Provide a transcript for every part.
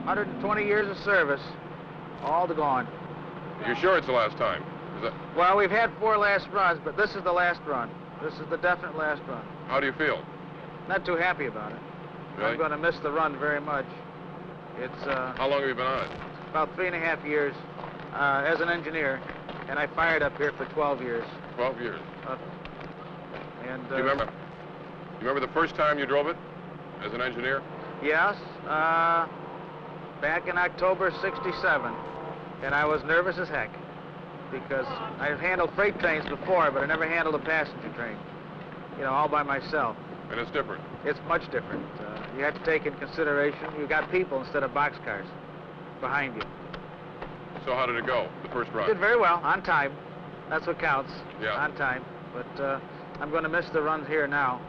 120 years of service, all gone. You sure it's the last time? Is that... Well, we've had 4 last runs, but this is the last run. This is the definite last run. How do you feel? Not too happy about it. Really? I'm going to miss the run very much. It's How long have you been on it? about 3.5 years as an engineer, and I fired up here for 12 years. 12 years. And Do you remember the first time you drove it as an engineer? Yes, back in October '67, and I was nervous as heck because I've handled freight trains before, but I never handled a passenger train, you know, all by myself. And it's different. It's much different. You have to take in consideration you've got people instead of boxcars behind you. So how did it go, the first run? Did very well, on time. That's what counts, yeah. On time. But I'm going to miss the runs here now.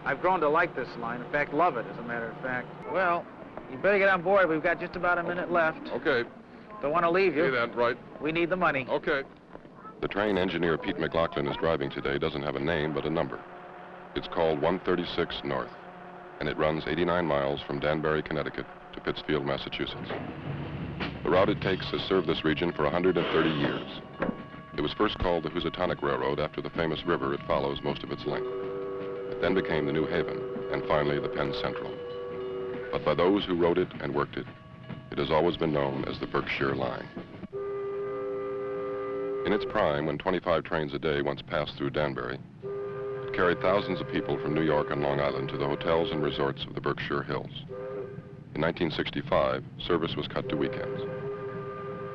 I've grown to like this line, in fact, love it, as a matter of fact. Well, you better get on board. We've got just about a minute left. Okay. Don't want to leave you. See that, right. We need the money. Okay. The train engineer Pete McLaughlin is driving today doesn't have a name but a number. It's called 136 North, and it runs 89 miles from Danbury, Connecticut to Pittsfield, Massachusetts. The route it takes has served this region for 130 years. It was first called the Housatonic Railroad after the famous river it follows most of its length. It then became the New Haven, and finally the Penn Central. But by those who rode it and worked it, it has always been known as the Berkshire Line. In its prime, when 25 trains a day once passed through Danbury, it carried thousands of people from New York and Long Island to the hotels and resorts of the Berkshire Hills. In 1965, service was cut to weekends.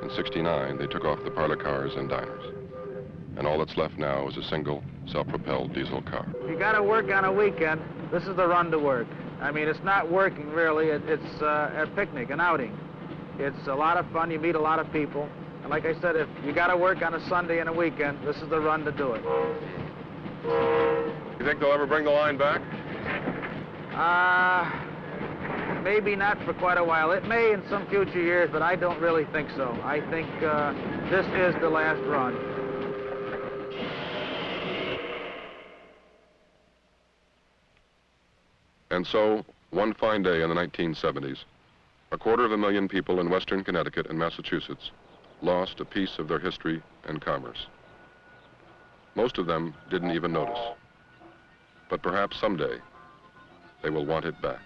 In '69, they took off the parlor cars and diners. And all that's left now is a single, self-propelled diesel car. If you got to work on a weekend, this is the run to work. I mean, it's not working, really. It's a picnic, an outing. It's a lot of fun. You meet a lot of people. And like I said, if you got to work on a Sunday and a weekend, this is the run to do it. You think they'll ever bring the line back? Maybe not for quite a while. It may in some future years, but I don't really think so. I think this is the last run. And so, one fine day in the 1970s, 250,000 people in western Connecticut and Massachusetts lost a piece of their history and commerce. Most of them didn't even notice. But perhaps someday, they will want it back.